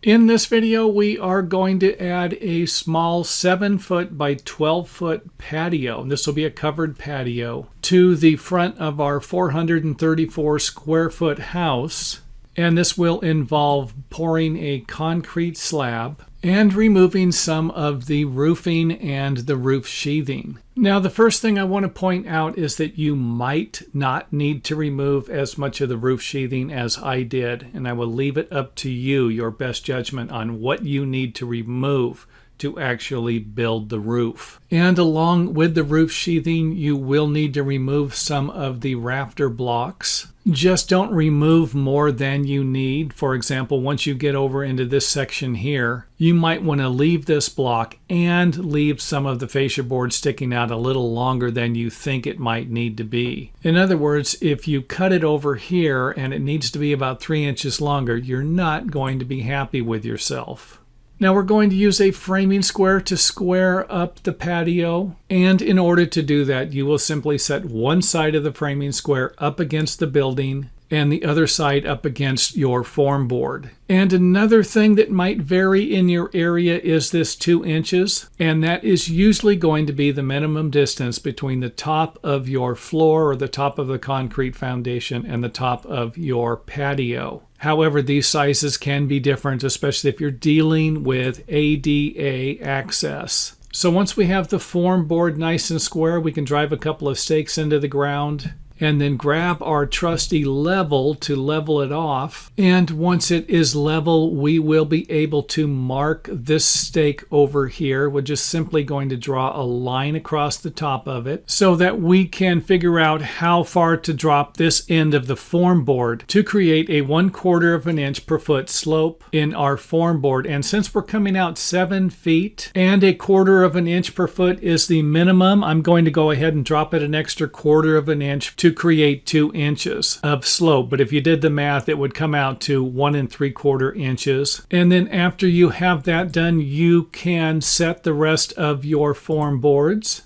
In this video, we are going to add a small 7-foot by 12-foot patio. This will be a covered patio to the front of our 434 square foot house. And this will involve pouring a concrete slab and removing some of the roofing and the roof sheathing. Now, the first thing I want to point out is that you might not need to remove as much of the roof sheathing as I did, and I will leave it up to you, your best judgment on what you need to remove to actually build the roof. And along with the roof sheathing, you will need to remove some of the rafter blocks. Just don't remove more than you need. For example, once you get over into this section here, you might want to leave this block and leave some of the fascia board sticking out a little longer than you think it might need to be. In other words, if you cut it over here and it needs to be about 3 inches longer, you're not going to be happy with yourself. Now we're going to use a framing square to square up the patio, and in order to do that you will simply set one side of the framing square up against the building and the other side up against your form board. And another thing that might vary in your area is this 2 inches, and that is usually going to be the minimum distance between the top of your floor or the top of the concrete foundation and the top of your patio. However, these sizes can be different, especially if you're dealing with ADA access. So once we have the form board nice and square, we can drive a couple of stakes into the ground and then grab our trusty level to level it off. And once it is level, we will be able to mark this stake over here. We're just simply going to draw a line across the top of it so that we can figure out how far to drop this end of the form board to create a 1/4 of an inch per foot slope in our form board. And since we're coming out 7 feet and 1/4 of an inch per foot is the minimum, I'm going to go ahead and drop it an extra 1/4 of an inch to create 2 inches of slope. But if you did the math, it would come out to 1 3/4 inches. And then after you have that done, you can set the rest of your form boards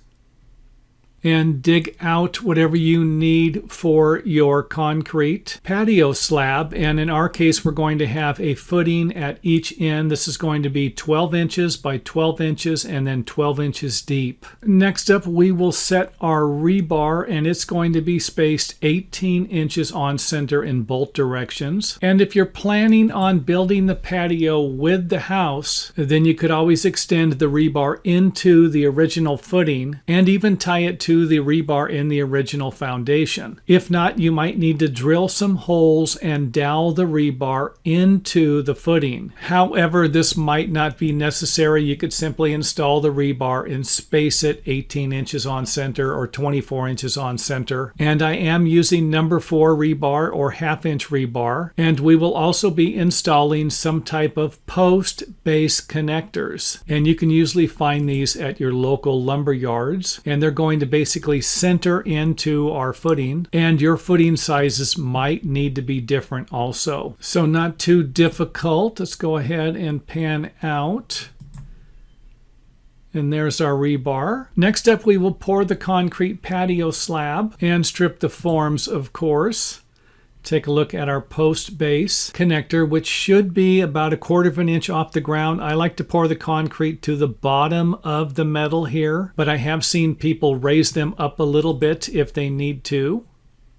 and dig out whatever you need for your concrete patio slab. And in our case, we're going to have a footing at each end. This is going to be 12 inches by 12 inches and then 12 inches deep. Next up, we will set our rebar, and it's going to be spaced 18 inches on center in both directions. And if you're planning on building the patio with the house, then you could always extend the rebar into the original footing and even tie it to the rebar in the original foundation. If not, you might need to drill some holes and dowel the rebar into the footing. However, this might not be necessary. You could simply install the rebar and space it 18 inches on center or 24 inches on center. And I am using number 4 rebar or 1/2 inch rebar. And we will also be installing some type of post base connectors. And you can usually find these at your local lumber yards. And they're going to basically center into our footing, and your footing sizes might need to be different also. So not too difficult. Let's go ahead and pan out. And there's our rebar. Next up, we will pour the concrete patio slab and strip the forms, of course. Take a look at our post base connector, which should be about 1/4 of an inch off the ground. I like to pour the concrete to the bottom of the metal here, but I have seen people raise them up a little bit if they need to.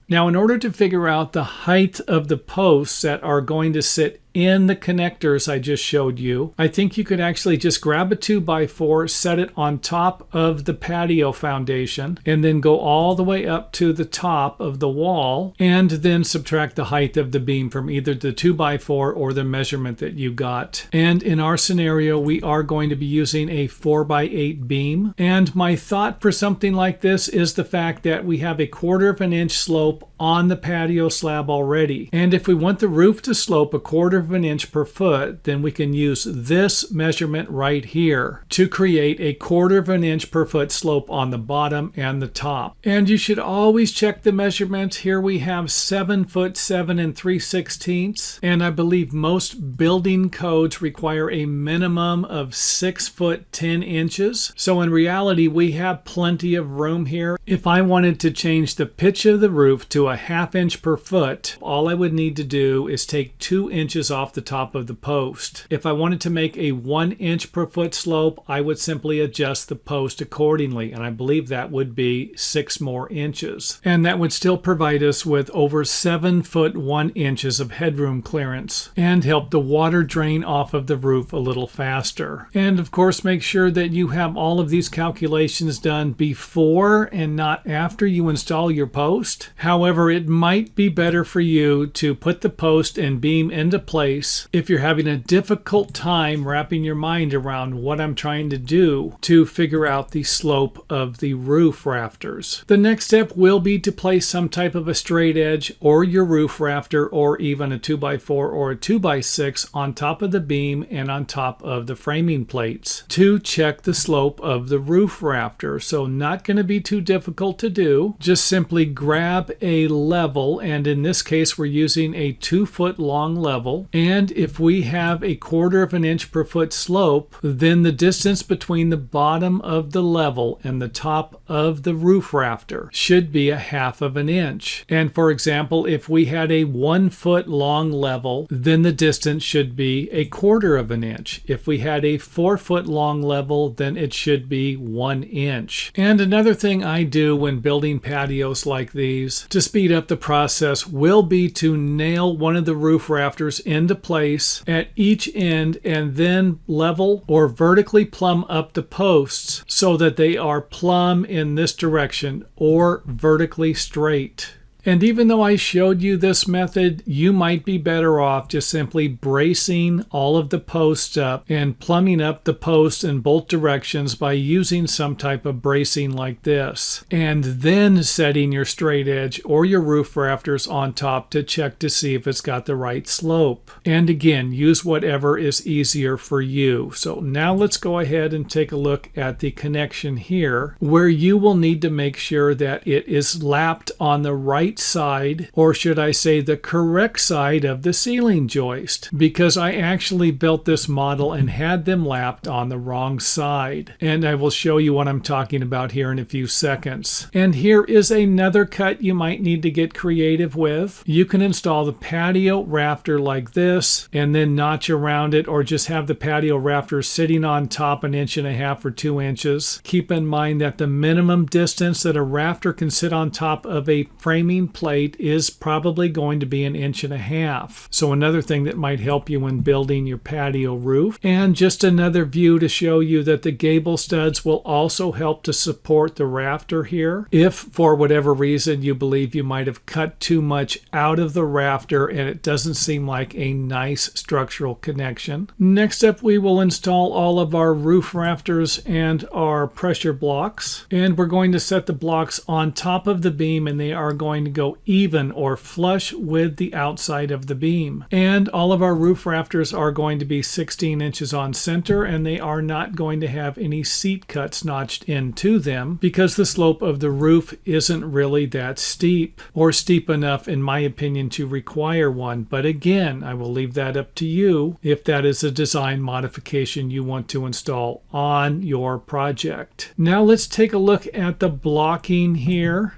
Now, in order to figure out the height of the posts that are going to sit in the connectors I just showed you, I think you could actually just grab a 2x4, set it on top of the patio foundation, and then go all the way up to the top of the wall, and then subtract the height of the beam from either the 2x4 or the measurement that you got. And in our scenario, we are going to be using a 4x8 beam. And my thought for something like this is the fact that we have 1/4 of an inch slope on the patio slab already. And if we want the roof to slope 1/4 of an inch per foot, then we can use this measurement right here to create 1/4 of an inch per foot slope on the bottom and the top. And you should always check the measurement. Here we have 7 foot 7 3/16, and I believe most building codes require a minimum of 6 foot 10 inches. So in reality, we have plenty of room here. If I wanted to change the pitch of the roof to a 1/2 inch per foot, all I would need to do is take 2 inches off the top of the post. If I wanted to make a 1 inch per foot slope, I would simply adjust the post accordingly, and I believe that would be 6 more inches. And that would still provide us with over 7 foot 1 inches of headroom clearance and help the water drain off of the roof a little faster. And of course, make sure that you have all of these calculations done before and not after you install your post. However, it might be better for you to put the post and beam into place if you're having a difficult time wrapping your mind around what I'm trying to do to figure out the slope of the roof rafters. The next step will be to place some type of a straight edge or your roof rafter or even a 2x4 or a 2x6 on top of the beam and on top of the framing plates to check the slope of the roof rafter. So not going to be too difficult to do. Just simply grab a level, and in this case we're using a 2 foot long level, and if we have a 1/4 of an inch per foot slope, then the distance between the bottom of the level and the top of the roof rafter should be a 1/2 of an inch. And for example, if we had a 1 foot long level, then the distance should be a 1/4 of an inch. If we had a 4 foot long level, then it should be 1 inch. And another thing I do when building patios like these to speed up the process will be to nail one of the roof rafters into place at each end and then level or vertically plumb up the posts so that they are plumb in this direction or vertically straight. And even though I showed you this method, you might be better off just simply bracing all of the posts up and plumbing up the posts in both directions by using some type of bracing like this. And then setting your straight edge or your roof rafters on top to check to see if it's got the right slope. And again, use whatever is easier for you. So now let's go ahead and take a look at the connection here, where you will need to make sure that it is lapped on the right side, or should I say the correct side of the ceiling joist, because I actually built this model and had them lapped on the wrong side. And I will show you what I'm talking about here in a few seconds. And here is another cut you might need to get creative with. You can install the patio rafter like this and then notch around it, or just have the patio rafter sitting on top 1.5 inches or 2 inches. Keep in mind that the minimum distance that a rafter can sit on top of a framing plate is probably going to be 1.5 inches. So another thing that might help you when building your patio roof. And just another view to show you that the gable studs will also help to support the rafter here if for whatever reason you believe you might have cut too much out of the rafter and it doesn't seem like a nice structural connection. Next up, we will install all of our roof rafters and our pressure blocks, and we're going to set the blocks on top of the beam, and they are going to go even or flush with the outside of the beam. And all of our roof rafters are going to be 16 inches on center, and they are not going to have any seat cuts notched into them because the slope of the roof isn't really that steep, or steep enough in my opinion to require one. But again, I will leave that up to you if that is a design modification you want to install on your project. Now let's take a look at the blocking here.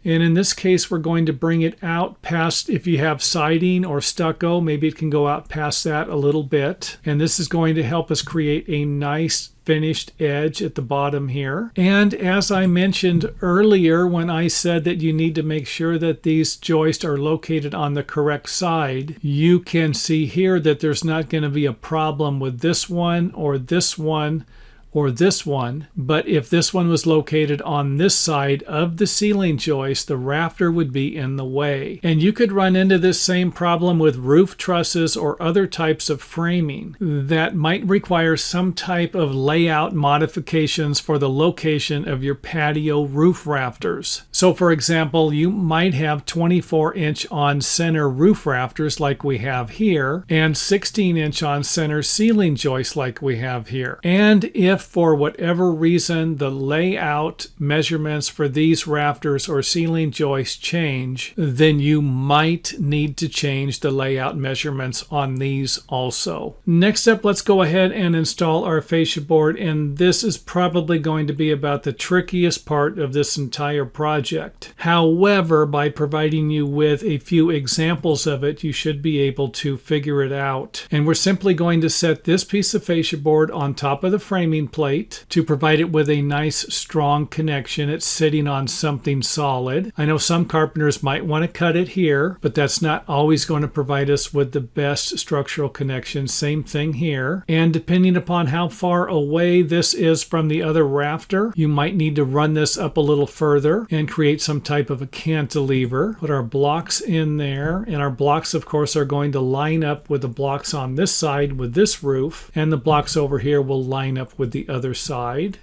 And in this case, we're going to bring it out past, if you have siding or stucco, maybe it can go out past that a little bit. And this is going to help us create a nice finished edge at the bottom here. And as I mentioned earlier, when I said that you need to make sure that these joists are located on the correct side, you can see here that there's not going to be a problem with this one or this one or this one, but if this one was located on this side of the ceiling joist, the rafter would be in the way. And you could run into this same problem with roof trusses or other types of framing that might require some type of layout modifications for the location of your patio roof rafters. So for example, you might have 24-inch on center roof rafters like we have here, and 16-inch on center ceiling joists like we have here. And if for whatever reason the layout measurements for these rafters or ceiling joists change, then you might need to change the layout measurements on these also. Next up, let's go ahead and install our fascia board, and this is probably going to be about the trickiest part of this entire project. However, by providing you with a few examples of it, you should be able to figure it out. And we're simply going to set this piece of fascia board on top of the framing plate to provide it with a nice strong connection. It's sitting on something solid. I know some carpenters might want to cut it here, but that's not always going to provide us with the best structural connection. Same thing here. And depending upon how far away this is from the other rafter, you might need to run this up a little further and create some type of a cantilever. Put our blocks in there, and our blocks of course are going to line up with the blocks on this side with this roof, and the blocks over here will line up with the other side.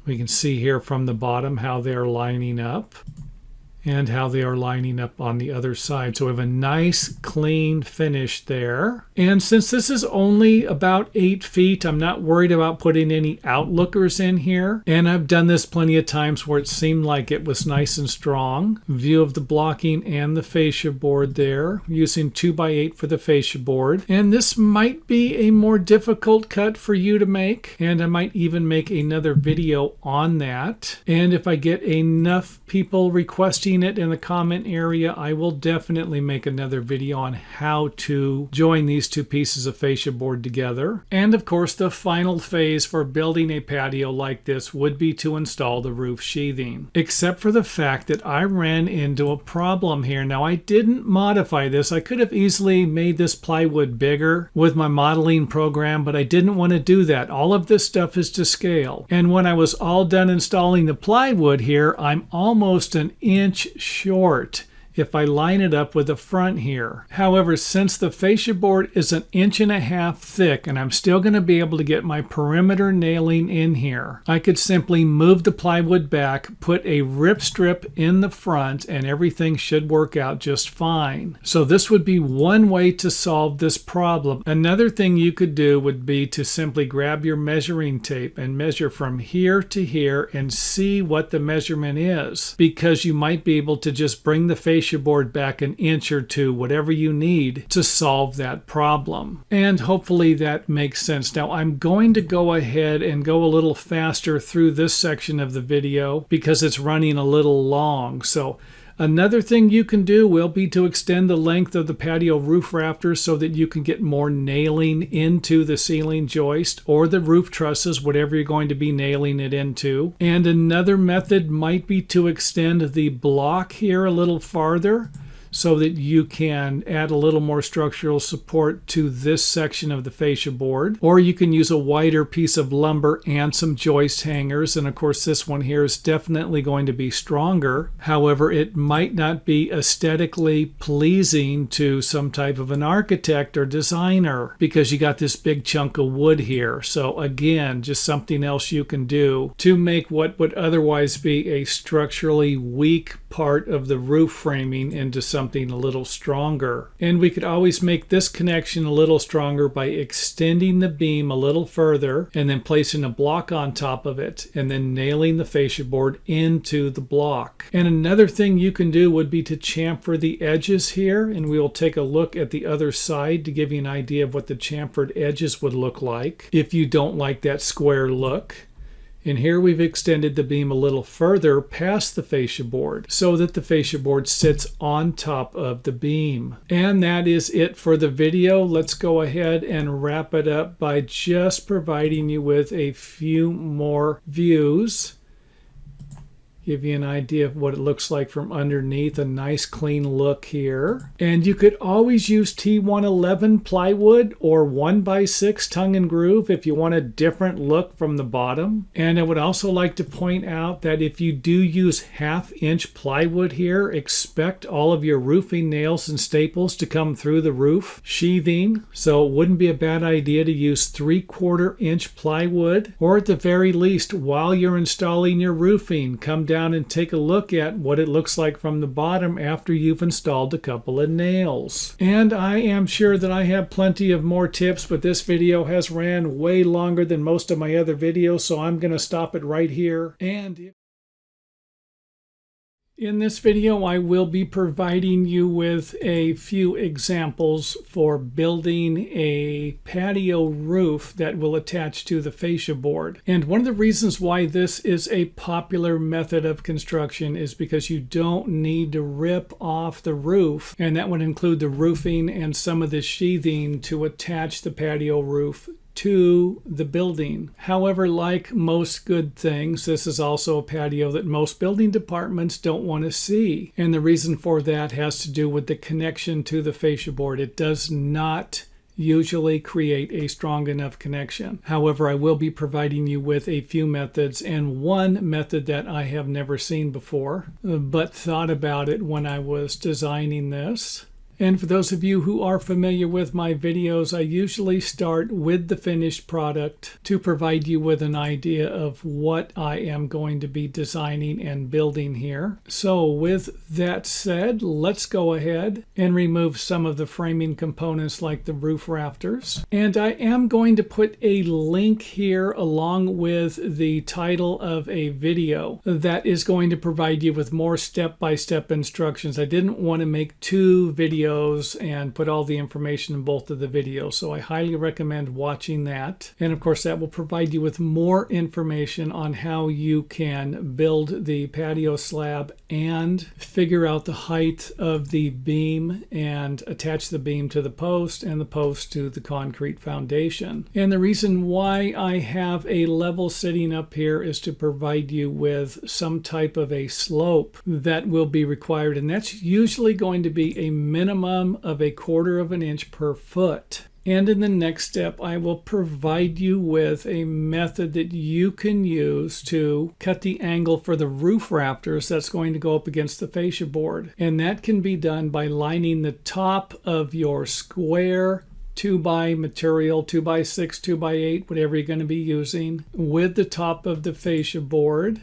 We can see here from the bottom how they're lining up and how they are lining up on the other side. So we have a nice clean finish there. And since this is only about 8 feet, I'm not worried about putting any outlookers in here. And I've done this plenty of times where it seemed like it was nice and strong. View of the blocking and the fascia board there, using 2x8 for the fascia board. And this might be a more difficult cut for you to make, and I might even make another video on that. And if I get enough people requesting it in the comment area, I will definitely make another video on how to join these two pieces of fascia board together. And of course, the final phase for building a patio like this would be to install the roof sheathing. Except for the fact that I ran into a problem here. Now, I didn't modify this. I could have easily made this plywood bigger with my modeling program, but I didn't want to do that. All of this stuff is to scale. And when I was all done installing the plywood here, I'm almost an inch short if I line it up with the front here. However, since the fascia board is 1.5 inches thick and I'm still going to be able to get my perimeter nailing in here, I could simply move the plywood back, put a rip strip in the front, and everything should work out just fine. So this would be one way to solve this problem. Another thing you could do would be to simply grab your measuring tape and measure from here to here and see what the measurement is, because you might be able to just bring the fascia board back 1 inch or 2, whatever you need to solve that problem. And hopefully that makes sense. Now I'm going to go ahead and go a little faster through this section of the video because it's running a little long. So another thing you can do will be to extend the length of the patio roof rafters so that you can get more nailing into the ceiling joist or the roof trusses, whatever you're going to be nailing it into. And another method might be to extend the block here a little farther so that you can add a little more structural support to this section of the fascia board. Or you can use a wider piece of lumber and some joist hangers. And of course, this one here is definitely going to be stronger. However, it might not be aesthetically pleasing to some type of an architect or designer because you got this big chunk of wood here. So again, just something else you can do to make what would otherwise be a structurally weak part of the roof framing into something a little stronger. And we could always make this connection a little stronger by extending the beam a little further and then placing a block on top of it and then nailing the fascia board into the block. And another thing you can do would be to chamfer the edges here, and we will take a look at the other side to give you an idea of what the chamfered edges would look like if you don't like that square look. And here we've extended the beam a little further past the fascia board so that the fascia board sits on top of the beam. And that is it for the video. Let's go ahead and wrap it up by just providing you with a few more views. Give you an idea of what it looks like from underneath. A nice clean look here. And you could always use T111 plywood or 1x6 tongue and groove if you want a different look from the bottom. And I would also like to point out that if you do use 1/2 inch plywood here, expect all of your roofing nails and staples to come through the roof sheathing. So it wouldn't be a bad idea to use 3/4 inch plywood, or at the very least, while you're installing your roofing, come down down and take a look at what it looks like from the bottom after you've installed a couple of nails. And I am sure that I have plenty of more tips, but this video has ran way longer than most of my other videos, so I'm going to stop it right here. And in this video, I will be providing you with a few examples for building a patio roof that will attach to the fascia board. And one of the reasons why this is a popular method of construction is because you don't need to rip off the roof, and that would include the roofing and some of the sheathing to attach the patio roof to the building. However, like most good things, this is also a patio that most building departments don't want to see. And the reason for that has to do with the connection to the fascia board. It does not usually create a strong enough connection. However, I will be providing you with a few methods, and one method that I have never seen before, but thought about it when I was designing this. And for those of you who are familiar with my videos, I usually start with the finished product to provide you with an idea of what I am going to be designing and building here. So with that said, let's go ahead and remove some of the framing components like the roof rafters. And I am going to put a link here along with the title of a video that is going to provide you with more step-by-step instructions. I didn't want to make two videos and put all the information in both of the videos, so I highly recommend watching that. And of course, that will provide you with more information on how you can build the patio slab and figure out the height of the beam and attach the beam to the post and the post to the concrete foundation. And the reason why I have a level sitting up here is to provide you with some type of a slope that will be required, and that's usually going to be a minimum of 1/4 of an inch per foot. And in the next step, I will provide you with a method that you can use to cut the angle for the roof rafters that's going to go up against the fascia board. And that can be done by lining the top of your square 2x material, 2x6, 2x8, whatever you're going to be using, with the top of the fascia board.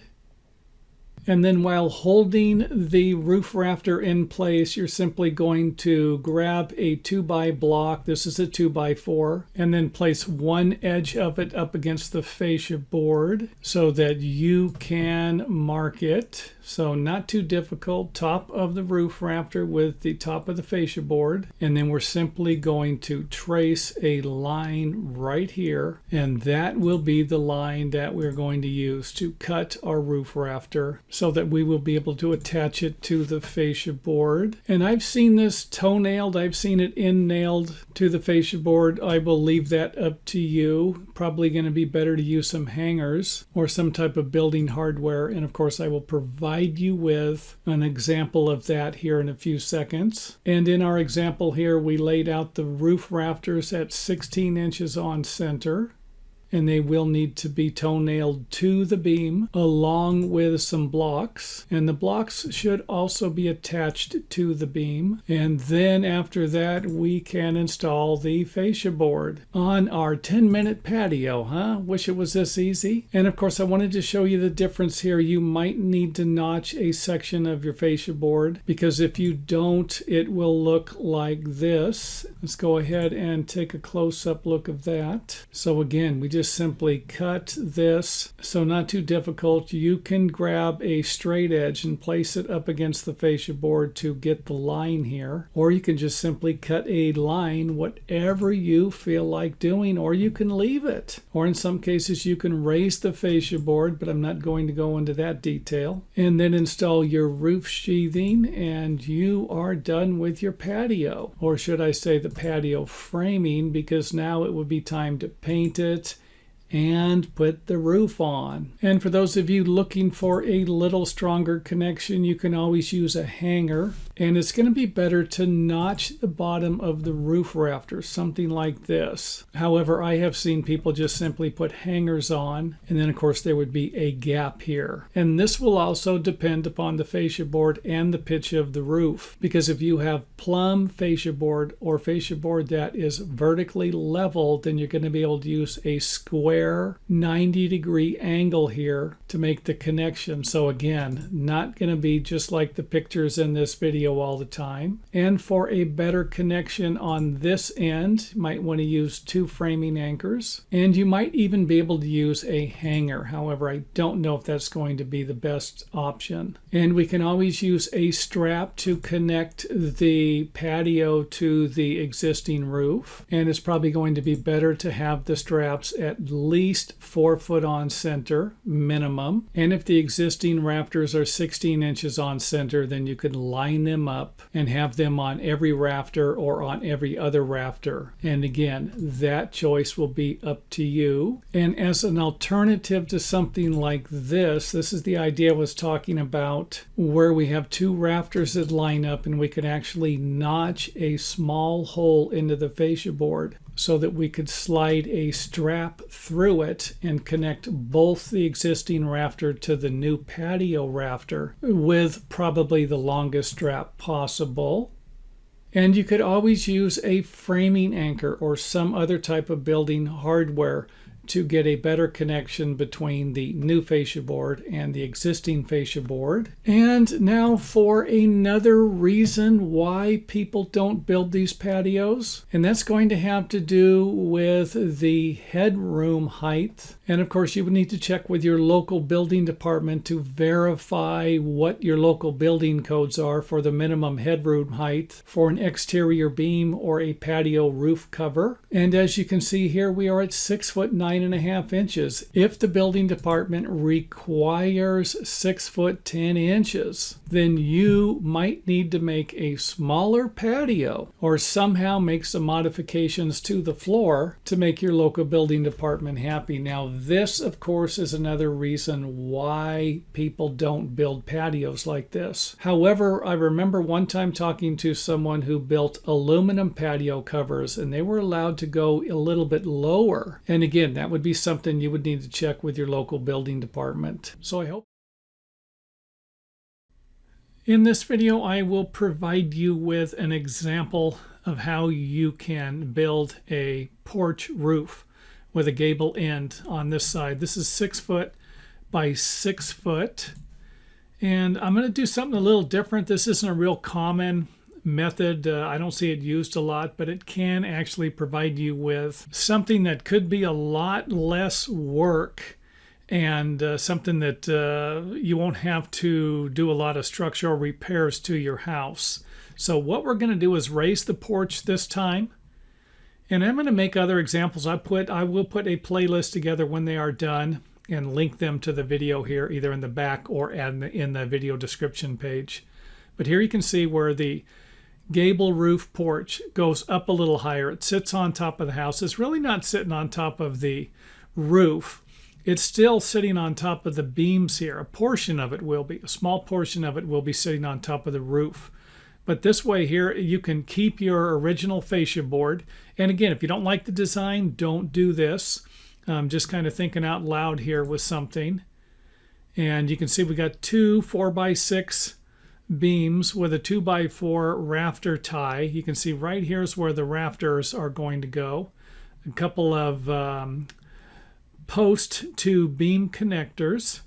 And then while holding the roof rafter in place, you're simply going to grab a 2x block. This is a 2x4, and then place one edge of it up against the fascia board so that you can mark it. So not too difficult, top of the roof rafter with the top of the fascia board. And then we're simply going to trace a line right here, and that will be the line that we're going to use to cut our roof rafter, so that we will be able to attach it to the fascia board. And I've seen this toe-nailed, I've seen it in-nailed to the fascia board. I will leave that up to you. Probably going to be better to use some hangers or some type of building hardware. And of course, I will provide you with an example of that here in a few seconds. And in our example here, we laid out the roof rafters at 16 inches on center, and they will need to be toe-nailed to the beam along with some blocks. And the blocks should also be attached to the beam. And then after that, we can install the fascia board on our 10-minute patio, huh? Wish it was this easy. And of course, I wanted to show you the difference here. You might need to notch a section of your fascia board, because if you don't, it will look like this. Let's go ahead and take a close-up look of that. So again, we just simply cut this, so not too difficult. You can grab a straight edge and place it up against the fascia board to get the line here, or you can just simply cut a line, whatever you feel like doing, or you can leave it, or in some cases you can raise the fascia board, but I'm not going to go into that detail. And then install your roof sheathing, and you are done with your patio, or should I say the patio framing, because now it would be time to paint it and put the roof on. And for those of you looking for a little stronger connection, you can always use a hanger. And it's going to be better to notch the bottom of the roof rafter, something like this. However, I have seen people just simply put hangers on, and then of course there would be a gap here. And this will also depend upon the fascia board and the pitch of the roof, because if you have plumb fascia board or fascia board that is vertically level, then you're going to be able to use a square 90-degree angle here to make the connection. So again, not going to be just like the pictures in this video all the time. And for a better connection on this end, you might want to use 2 framing anchors. And you might even be able to use a hanger. However, I don't know if that's going to be the best option. And we can always use a strap to connect the patio to the existing roof. And it's probably going to be better to have the straps at least 4 foot on center minimum. And if the existing rafters are 16 inches on center, then you could line them up and have them on every rafter or on every other rafter. And again, that choice will be up to you. And as an alternative to something like this is the idea I was talking about, where we have 2 rafters that line up and we could actually notch a small hole into the fascia board so that we could slide a strap through it and connect both the existing rafter to the new patio rafter with probably the longest strap possible. And you could always use a framing anchor or some other type of building hardware to get a better connection between the new fascia board and the existing fascia board. And now for another reason why people don't build these patios, and that's going to have to do with the headroom height. And of course, you would need to check with your local building department to verify what your local building codes are for the minimum headroom height for an exterior beam or a patio roof cover. And as you can see here, we are at 6 foot 9.5 inches. If the building department requires 6 foot 10 inches, then you might need to make a smaller patio or somehow make some modifications to the floor to make your local building department happy. Now, this, of course, is another reason why people don't build patios like this. However, I remember one time talking to someone who built aluminum patio covers, and they were allowed to go a little bit lower. And again, that would be something you would need to check with your local building department. So I hope in this video I will provide you with an example of how you can build a porch roof with a gable end on this side. This is 6 foot by 6 foot. And I'm going to do something a little different. This isn't a real common method. I don't see it used a lot, but it can actually provide you with something that could be a lot less work and something that you won't have to do a lot of structural repairs to your house. So what we're going to do is raise the porch this time. And I'm going to make other examples. I will put a playlist together when they are done and link them to the video here, either in the back or in the video description page. But here you can see where the gable roof porch goes up a little higher. It sits on top of the house. It's really not sitting on top of the roof. It's still sitting on top of the beams here. A portion of it will be, a small portion of it will be sitting on top of the roof. But this way here, you can keep your original fascia board. And again, if you don't like the design, don't do this. Just kind of thinking out loud here with something. And you can see we got 2 4x6 beams with a 2x4 rafter tie. You can see right here is where the rafters are going to go. A couple of post to beam connectors.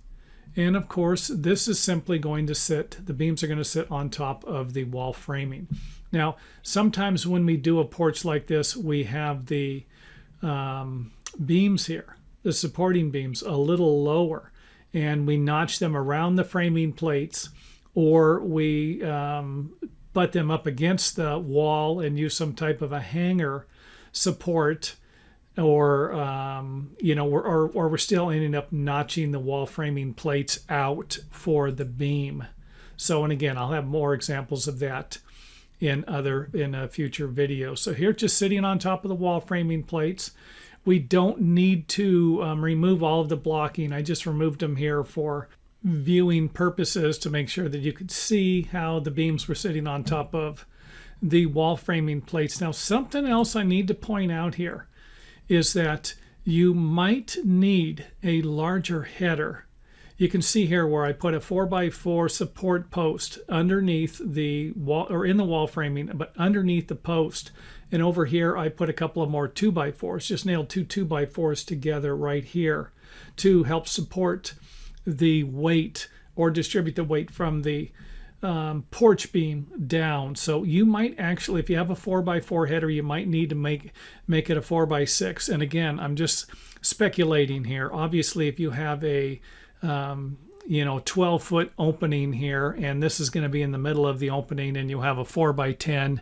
And of course, this is simply going to sit, the beams are going to sit on top of the wall framing. Now, sometimes when we do a porch like this, we have the beams here, the supporting beams, a little lower, and we notch them around the framing plates, or we butt them up against the wall and use some type of a hanger support, or we're still ending up notching the wall framing plates out for the beam. So, and again, I'll have more examples of that in a future video. So here, just sitting on top of the wall framing plates. We don't need to remove all of the blocking. I just removed them here for viewing purposes to make sure that you could see how the beams were sitting on top of the wall framing plates. Now, something else I need to point out here is that you might need a larger header. You can see here where I put a 4x4 support post underneath the wall, or in the wall framing, but underneath the post. And over here, I put a couple of more 2x4s, just nailed 2 2x4s together right here to help support the weight or distribute the weight from the porch beam down. So you might actually, if you have a 4x4 header, you might need to make it a 4x6. And again, I'm just speculating here. Obviously, if you have a 12-foot opening here, and this is going to be in the middle of the opening, and you have a 4x10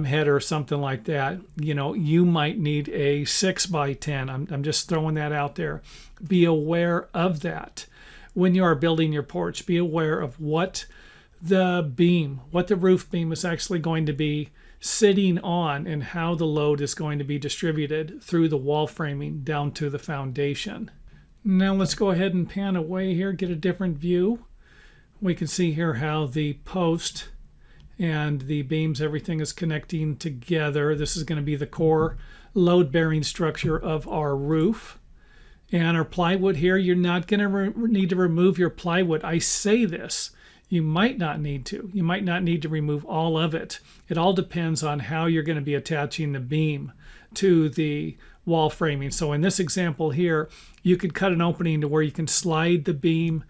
header or something like that, you might need a 6x10. I'm just throwing that out there. Be aware of that when you are building your porch. Be aware of what the roof beam is actually going to be sitting on and how the load is going to be distributed through the wall framing down to the foundation. Now let's go ahead and pan away here, get a different view. We can see here how the post and the beams, everything is connecting together. This is going to be the core load-bearing structure of our roof. And our plywood here, you're not going to need to remove your plywood. I say this, you might not need to. You might not need to remove all of it. It all depends on how you're going to be attaching the beam to the wall framing. So in this example here, you could cut an opening to where you can slide the beam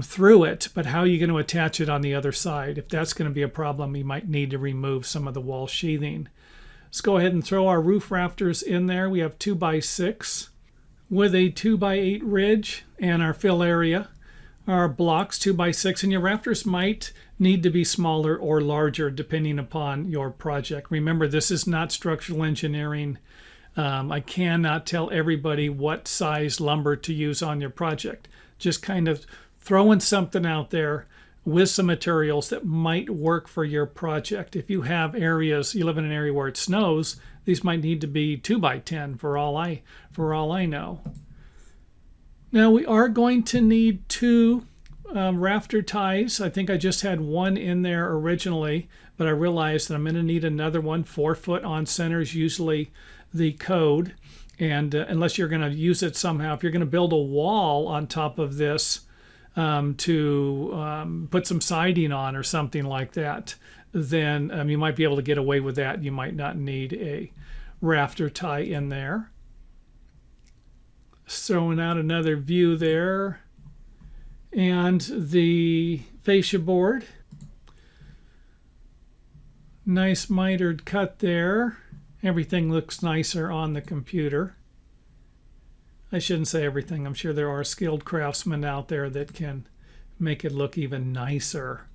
through it, but how are you going to attach it on the other side? If that's going to be a problem, you might need to remove some of the wall sheathing. Let's go ahead and throw our roof rafters in there. We have 2x6 with a 2x8 ridge, and our fill area are blocks 2x6, and your rafters might need to be smaller or larger depending upon your project. Remember, this is not structural engineering. I cannot tell everybody what size lumber to use on your project. Just kind of throwing something out there with some materials that might work for your project. If you have areas, you live in an area where it snows, these might need to be 2x10 for all I know. Now we are going to need two rafter ties. I think I just had one in there originally, but I realized that I'm going to need another one. 4 foot on center is usually the code, and unless you're going to use it somehow, if you're going to build a wall on top of this to put some siding on or something like that, then you might be able to get away with that. You might not need a rafter tie in there. Throwing out another view there, and the fascia board, nice mitered cut there. Everything looks nicer on the computer. I shouldn't say everything. I'm sure there are skilled craftsmen out there that can make it look even nicer.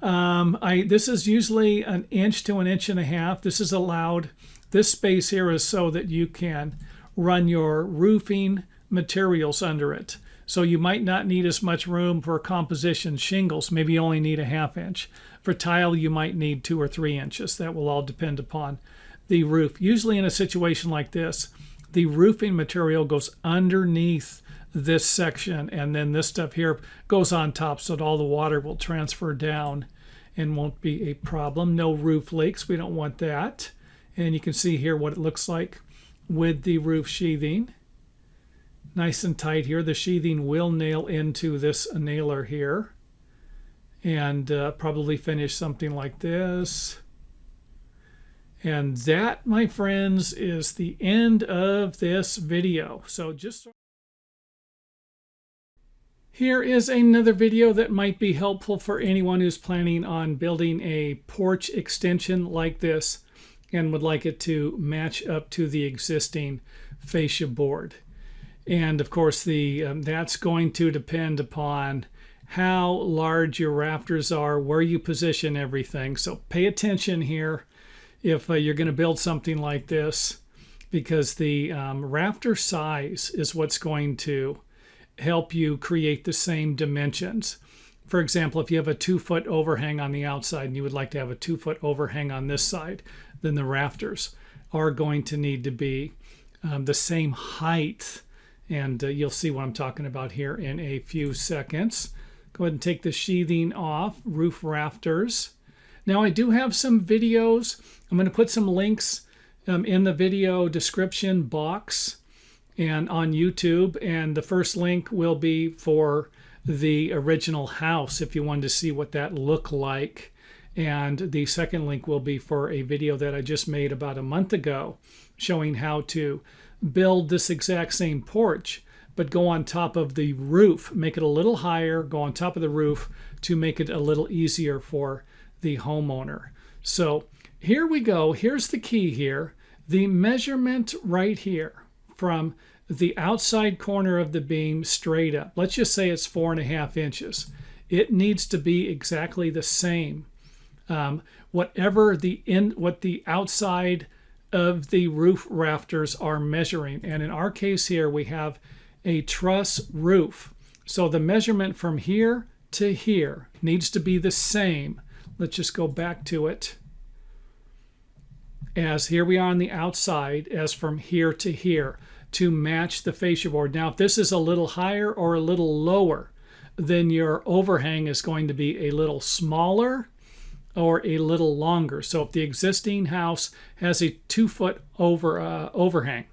This is usually 1 inch to 1.5 inches. This is allowed. This space here is so that you can run your roofing materials under it. So you might not need as much room for composition shingles. Maybe you only need 1/2 inch. For tile, you might need 2 or 3 inches. That will all depend upon the roof. Usually in a situation like this, the roofing material goes underneath this section, and then this stuff here goes on top so that all the water will transfer down and won't be a problem. No roof leaks. We don't want that. And you can see here what it looks like with the roof sheathing. Nice and tight here. The sheathing will nail into this nailer here, and probably finish something like this. And that, my friends, is the end of this video. So here is another video that might be helpful for anyone who's planning on building a porch extension like this and would like it to match up to the existing fascia board. And of course, that's going to depend upon how large your rafters are, where you position everything. So pay attention here if you're going to build something like this, because the rafter size is what's going to help you create the same dimensions. For example, if you have a 2-foot overhang on the outside and you would like to have a 2-foot overhang on this side, then the rafters are going to need to be the same height. And you'll see what I'm talking about here in a few seconds. Go ahead and take the sheathing off, roof rafters. Now I do have some videos. I'm going to put some links in the video description box and on YouTube. And the first link will be for the original house if you wanted to see what that looked like. And the second link will be for a video that I just made about a month ago showing how to build this exact same porch, but go on top of the roof. Make it a little higher, go on top of the roof to make it a little easier for the homeowner. So here we go. Here's the key here. The measurement right here from the outside corner of the beam straight up. Let's just say it's 4.5 inches. It needs to be exactly the same. What the outside of the roof rafters are measuring. And in our case here, we have a truss roof. So the measurement from here to here needs to be the same. Let's just go back to it. As here we are on the outside, as from here to here, to match the fascia board. Now, if this is a little higher or a little lower, then your overhang is going to be a little smaller or a little longer. So if the existing house has a 2-foot overhang,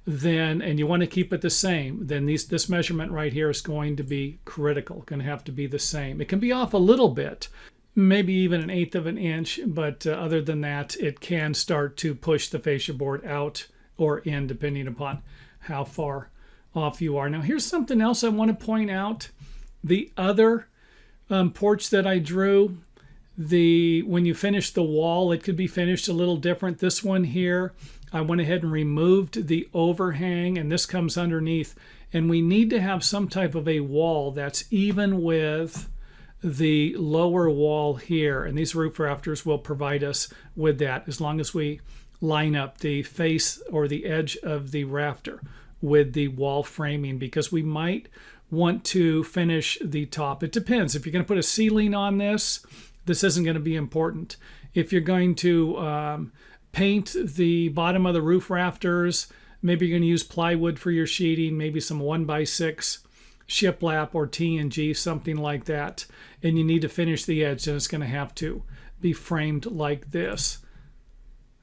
then, and you want to keep it the same, then this measurement right here is going to be critical, going to have to be the same. It can be off a little bit, maybe even 1/8 of an inch, but other than that, it can start to push the fascia board out or in, depending upon how far off you are. Now, here's something else I want to point out. The other porch that I drew, when you finish the wall, it could be finished a little different. This one here, I went ahead and removed the overhang, and this comes underneath. And we need to have some type of a wall that's even with the lower wall here. And these roof rafters will provide us with that, as long as we line up the face or the edge of the rafter with the wall framing, because we might want to finish the top. It depends. If you're going to put a ceiling on this isn't going to be important. If you're going to paint the bottom of the roof rafters, maybe you're going to use plywood for your sheeting, maybe some 1x6 shiplap or TNG, something like that, and you need to finish the edge, then it's going to have to be framed like this.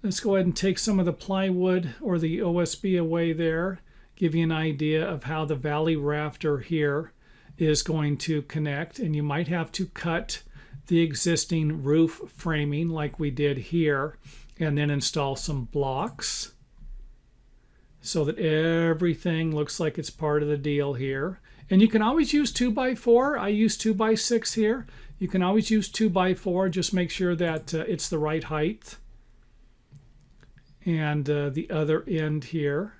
Let's go ahead and take some of the plywood or the OSB away there, give you an idea of how the valley rafter here is going to connect. And you might have to cut the existing roof framing like we did here, and then install some blocks so that everything looks like it's part of the deal here. And you can always use 2x4. I use 2x6 here. You can always use 2x4. Just make sure that it's the right height. And the other end here.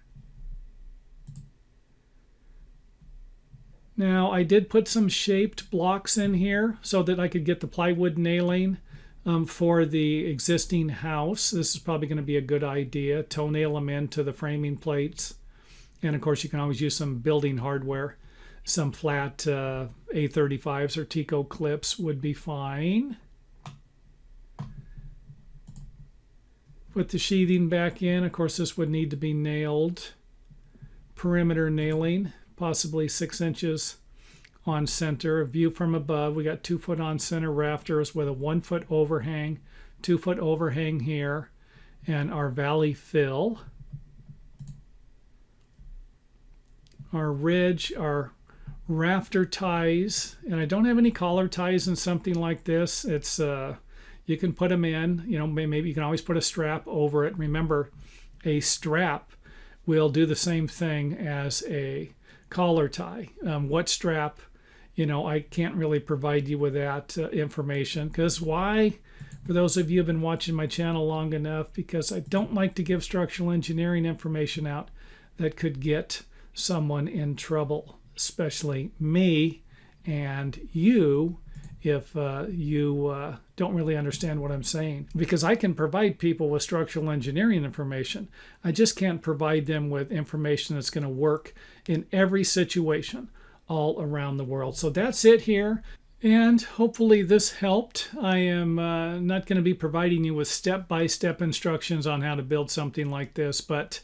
Now, I did put some shaped blocks in here so that I could get the plywood nailing for the existing house. This is probably going to be a good idea. Toenail them into the framing plates. And of course, you can always use some building hardware. Some flat A35s or Tico clips would be fine. Put the sheathing back in. Of course, this would need to be nailed. Perimeter nailing, possibly 6 inches on center. View from above, we got 2-foot on center rafters with a 1-foot overhang, 2-foot overhang here, and our valley fill. Our ridge, our rafter ties, and I don't have any collar ties in something like this. It's you can put them in, maybe you can always put a strap over it. Remember, a strap will do the same thing as a collar tie. What strap, I can't really provide you with that information, because why? For those of you who have been watching my channel long enough, because I don't like to give structural engineering information out that could get someone in trouble, especially me and you, if you don't really understand what I'm saying. Because I can provide people with structural engineering information. I just can't provide them with information that's going to work in every situation all around the world. So that's it here. And hopefully this helped. I am not going to be providing you with step-by-step instructions on how to build something like this, but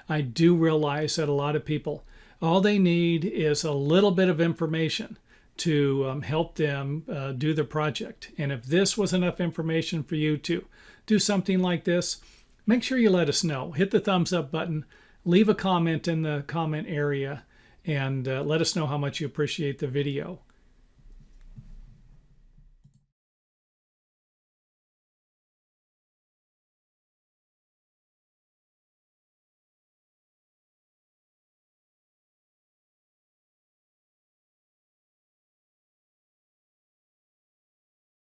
I do realize that a lot of people, all they need is a little bit of information to help them do the project. And if this was enough information for you to do something like this, make sure you let us know. Hit the thumbs up button, leave a comment in the comment area, and let us know how much you appreciate the video.